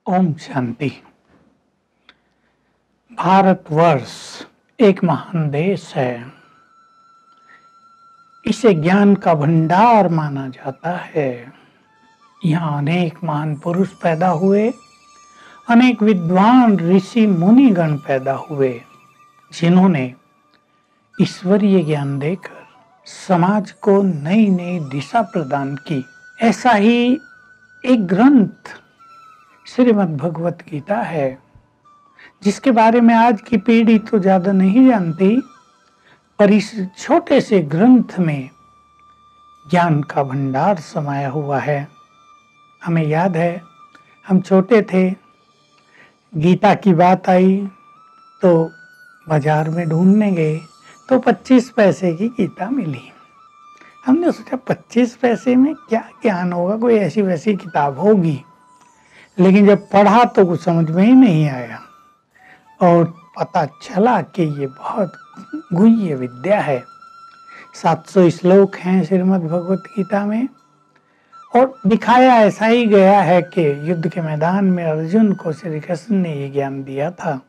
ओम शांति। भारतवर्ष एक महान देश है। इसे ज्ञान का भंडार माना जाता है। यहाँ अनेक महान पुरुष पैदा हुए, अनेक विद्वान ऋषि मुनिगण पैदा हुए, जिन्होंने ईश्वरीय ज्ञान देकर समाज को नई नई दिशा प्रदान की। ऐसा ही एक ग्रंथ श्रीमद् भगवत गीता है, जिसके बारे में आज की पीढ़ी तो ज्यादा नहीं जानती, पर इस छोटे से ग्रंथ में ज्ञान का भंडार समाया हुआ है। हमें याद है, हम छोटे थे, गीता की बात आई तो बाजार में ढूंढने गए तो 25 पैसे की गीता मिली। हमने सोचा 25 पैसे में क्या ज्ञान होगा, कोई ऐसी वैसी किताब होगी। लेकिन जब पढ़ा तो कुछ समझ में ही नहीं आया और पता चला कि ये बहुत गुह्य विद्या है। 700 श्लोक हैं श्रीमद् भगवत गीता में, और दिखाया ऐसा ही गया है कि युद्ध के मैदान में अर्जुन को श्री कृष्ण ने ये ज्ञान दिया था।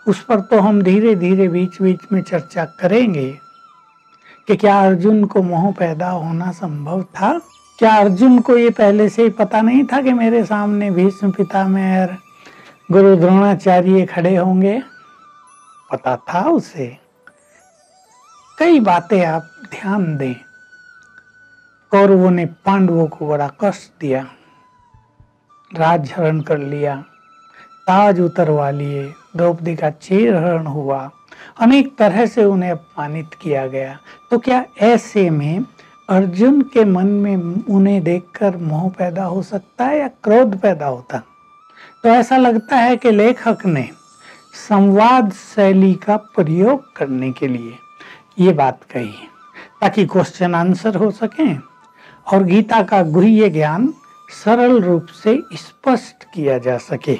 उस पर तो हम धीरे धीरे बीच बीच में चर्चा करेंगे कि क्या अर्जुन को मोह पैदा होना संभव था। क्या अर्जुन को ये पहले से ही पता नहीं था कि मेरे सामने भीष्म पितामह गुरु द्रोणाचार्य खड़े होंगे? पता था उसे। कई बातें आप ध्यान दें। कौरवों ने पांडवों को बड़ा कष्ट दिया, राज हरण कर लिया, ताज उतरवा लिए, द्रौपदी का चीरहरण हुआ, अनेक तरह से उन्हें अपमानित किया गया। तो क्या ऐसे में अर्जुन के मन में उन्हें देखकर मोह पैदा हो सकता है या क्रोध पैदा होता? तो ऐसा लगता है कि लेखक ने संवाद शैली का प्रयोग करने के लिए ये बात कही, ताकि क्वेश्चन आंसर हो सकें और गीता का गुह्य ज्ञान सरल रूप से स्पष्ट किया जा सके।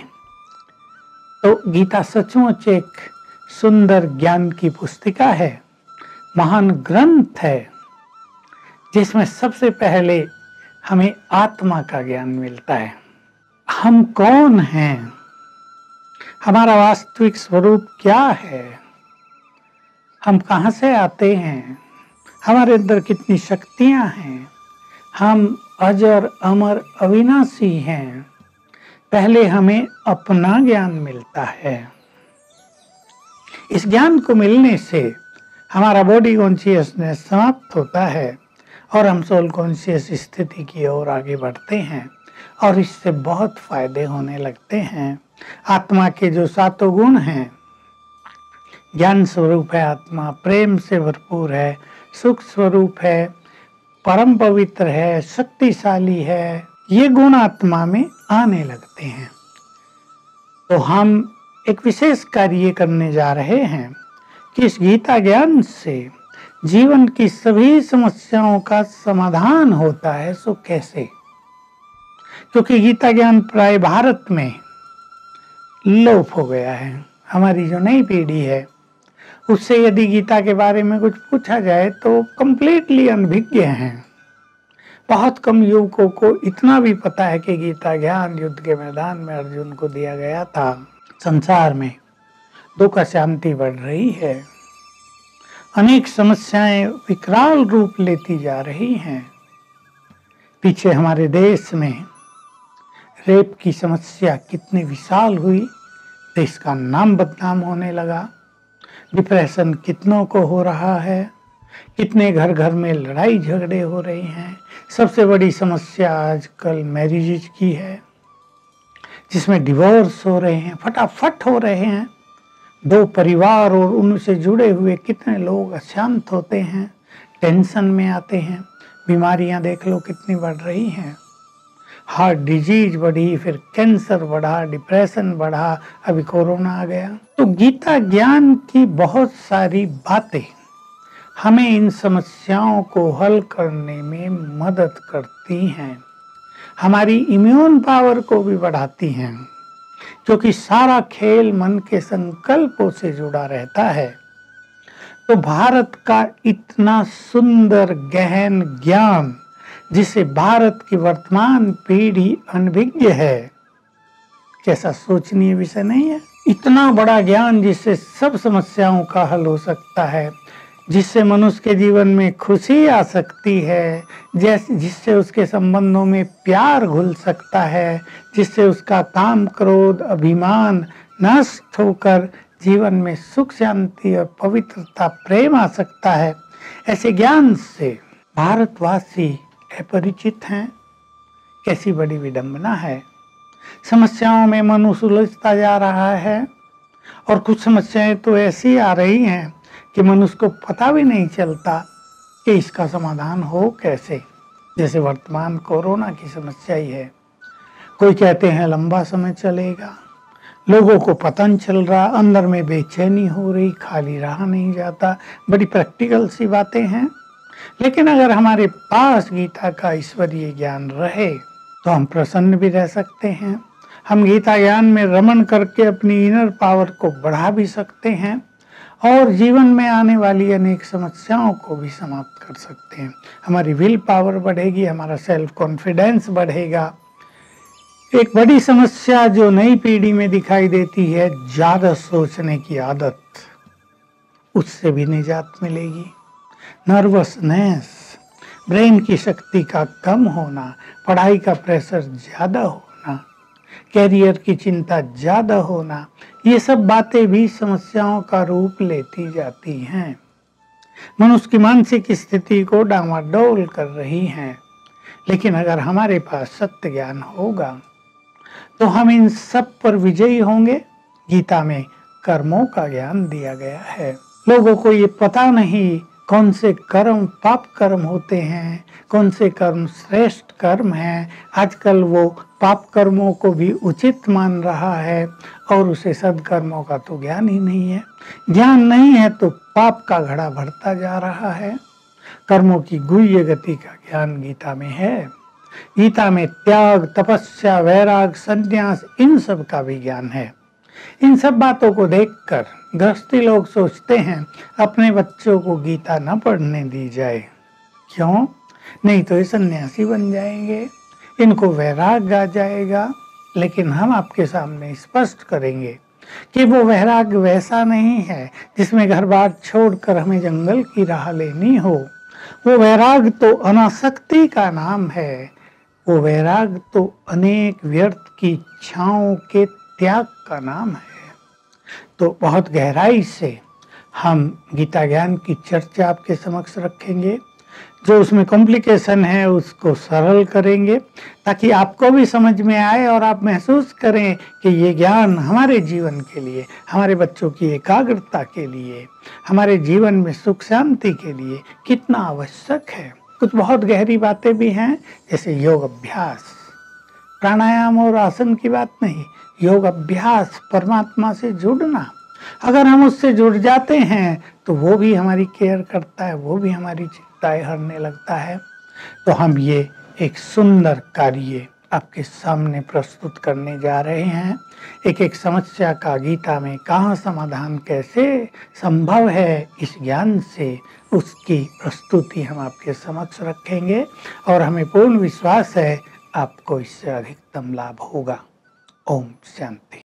तो गीता सचमुच एक सुंदर ज्ञान की पुस्तिका है, महान ग्रंथ है, जिसमें सबसे पहले हमें आत्मा का ज्ञान मिलता है। हम कौन हैं, हमारा वास्तविक स्वरूप क्या है, हम कहाँ से आते हैं, हमारे अंदर कितनी शक्तियां हैं, हम अजर अमर अविनाशी हैं। पहले हमें अपना ज्ञान मिलता है। इस ज्ञान को मिलने से हमारा बॉडी कॉन्शियसनेस समाप्त होता है और हम सोल कॉन्शियस स्थिति की ओर आगे बढ़ते हैं, और इससे बहुत फायदे होने लगते हैं। आत्मा के जो 7 गुण हैं, ज्ञान स्वरूप है आत्मा, प्रेम से भरपूर है, सुख स्वरूप है, परम पवित्र है, शक्तिशाली है, ये गुण आत्मा में आने लगते हैं। तो हम एक विशेष कार्य करने जा रहे हैं कि इस गीता ज्ञान से जीवन की सभी समस्याओं का समाधान होता है। सो कैसे? क्योंकि गीता ज्ञान प्राय भारत में लोप हो गया है। हमारी जो नई पीढ़ी है, उससे यदि गीता के बारे में कुछ पूछा जाए तो कंप्लीटली अनभिज्ञ हैं। बहुत कम युवकों को इतना भी पता है कि गीता ज्ञान युद्ध के मैदान में अर्जुन को दिया गया था। संसार में दुख अशांति बढ़ रही है, अनेक समस्याएं विकराल रूप लेती जा रही हैं। पीछे हमारे देश में रेप की समस्या कितनी विशाल हुई, देश का नाम बदनाम होने लगा। डिप्रेशन कितनों को हो रहा है, कितने घर घर में लड़ाई झगड़े हो रहे हैं। सबसे बड़ी समस्या आजकल मैरिजेज की है, जिसमें डिवोर्स हो रहे हैं, फटाफट हो रहे हैं। 2 परिवार और उनसे जुड़े हुए कितने लोग अशांत होते हैं, टेंशन में आते हैं। बीमारियां देख लो कितनी बढ़ रही हैं। हार्ट डिजीज बढ़ी, फिर कैंसर बढ़ा, डिप्रेशन बढ़ा, अभी कोरोना आ गया। तो गीता ज्ञान की बहुत सारी बातें हमें इन समस्याओं को हल करने में मदद करती हैं, हमारी इम्यून पावर को भी बढ़ाती हैं, क्योंकि सारा खेल मन के संकल्पों से जुड़ा रहता है। तो भारत का इतना सुंदर गहन ज्ञान, जिसे भारत की वर्तमान पीढ़ी अनभिज्ञ है, कैसा सोचनीय विषय नहीं है? इतना बड़ा ज्ञान जिससे सब समस्याओं का हल हो सकता है, जिससे मनुष्य के जीवन में खुशी आ सकती है, जिससे उसके संबंधों में प्यार घुल सकता है, जिससे उसका काम, क्रोध, अभिमान नष्ट होकर जीवन में सुख, शांति और पवित्रता, प्रेम आ सकता है। ऐसे ज्ञान से भारतवासी अपरिचित हैं। कैसी बड़ी विडंबना है। समस्याओं में मनुष्य उलझता जा रहा है और कुछ समस्याएं तो ऐसी आ रही हैं कि मनुष्य को पता भी नहीं चलता कि इसका समाधान हो कैसे। जैसे वर्तमान कोरोना की समस्या ही है। कोई कहते हैं लंबा समय चलेगा, लोगों को पता नहीं चल रहा, अंदर में बेचैनी हो रही, खाली रहा नहीं जाता। बड़ी प्रैक्टिकल सी बातें हैं। लेकिन अगर हमारे पास गीता का ईश्वरीय ज्ञान रहे तो हम प्रसन्न भी रह सकते हैं। हम गीता ज्ञान में रमण करके अपनी इनर पावर को बढ़ा भी सकते हैं और जीवन में आने वाली अनेक समस्याओं को भी समाप्त कर सकते हैं। हमारी विल पावर बढ़ेगी, हमारा सेल्फ कॉन्फिडेंस बढ़ेगा। एक बड़ी समस्या जो नई पीढ़ी में दिखाई देती है, ज्यादा सोचने की आदत, उससे भी निजात मिलेगी। नर्वसनेस, ब्रेन की शक्ति का कम होना, पढ़ाई का प्रेशर ज्यादा होना, कैरियर की चिंता ज्यादा होना, ये सब बातें भी समस्याओं का रूप लेती जाती हैं। मनुष्य की मानसिक स्थिति को डामाडोल कर रही हैं। लेकिन अगर हमारे पास सत्य ज्ञान होगा तो हम इन सब पर विजयी होंगे। गीता में कर्मों का ज्ञान दिया गया है। लोगों को ये पता नहीं कौन से कर्म पाप कर्म होते हैं, कौन से कर्म श्रेष्ठ कर्म हैं। आजकल वो पाप कर्मों को भी उचित मान रहा है और उसे सद्कर्मों का तो ज्ञान ही नहीं है। ज्ञान नहीं है तो पाप का घड़ा बढ़ता जा रहा है। कर्मों की गुह्य गति का ज्ञान गीता में है। गीता में त्याग, तपस्या, वैराग, संन्यास, इन सब का भी ज्ञान है। इन सब बातों को देखकर गृहस्थी लोग सोचते हैं अपने बच्चों को गीता न पढ़ने दी जाए। क्यों? नहीं तो ये सन्यासी बन जाएंगे, इनको वैराग आ जाएगा। लेकिन हम आपके सामने स्पष्ट करेंगे कि वो वैराग वैसा नहीं है जिसमें घर बार छोड़कर हमें जंगल की राह लेनी हो। वो वैराग तो अनासक्ति का नाम है। वो वैराग तो अनेक व्यर्थ की इच्छाओं के त्याग का नाम है। तो बहुत गहराई से हम गीता ज्ञान की चर्चा आपके समक्ष रखेंगे। जो उसमें कॉम्प्लिकेशन है उसको सरल करेंगे ताकि आपको भी समझ में आए और आप महसूस करें कि ये ज्ञान हमारे जीवन के लिए, हमारे बच्चों की एकाग्रता के लिए, हमारे जीवन में सुख शांति के लिए कितना आवश्यक है। कुछ बहुत गहरी बातें भी हैं, जैसे योग अभ्यास, प्राणायाम और आसन की बात नहीं, योग अभ्यास, परमात्मा से जुड़ना। अगर हम उससे जुड़ जाते हैं तो वो भी हमारी केयर करता है, वो भी हमारी चिंताएं हरने लगता है। तो हम ये एक सुंदर कार्य आपके सामने प्रस्तुत करने जा रहे हैं। एक एक समस्या का गीता में कहाँ समाधान कैसे संभव है, इस ज्ञान से उसकी प्रस्तुति हम आपके समक्ष रखेंगे और हमें पूर्ण विश्वास है आपको इससे अधिकतम लाभ होगा। ओम शांति।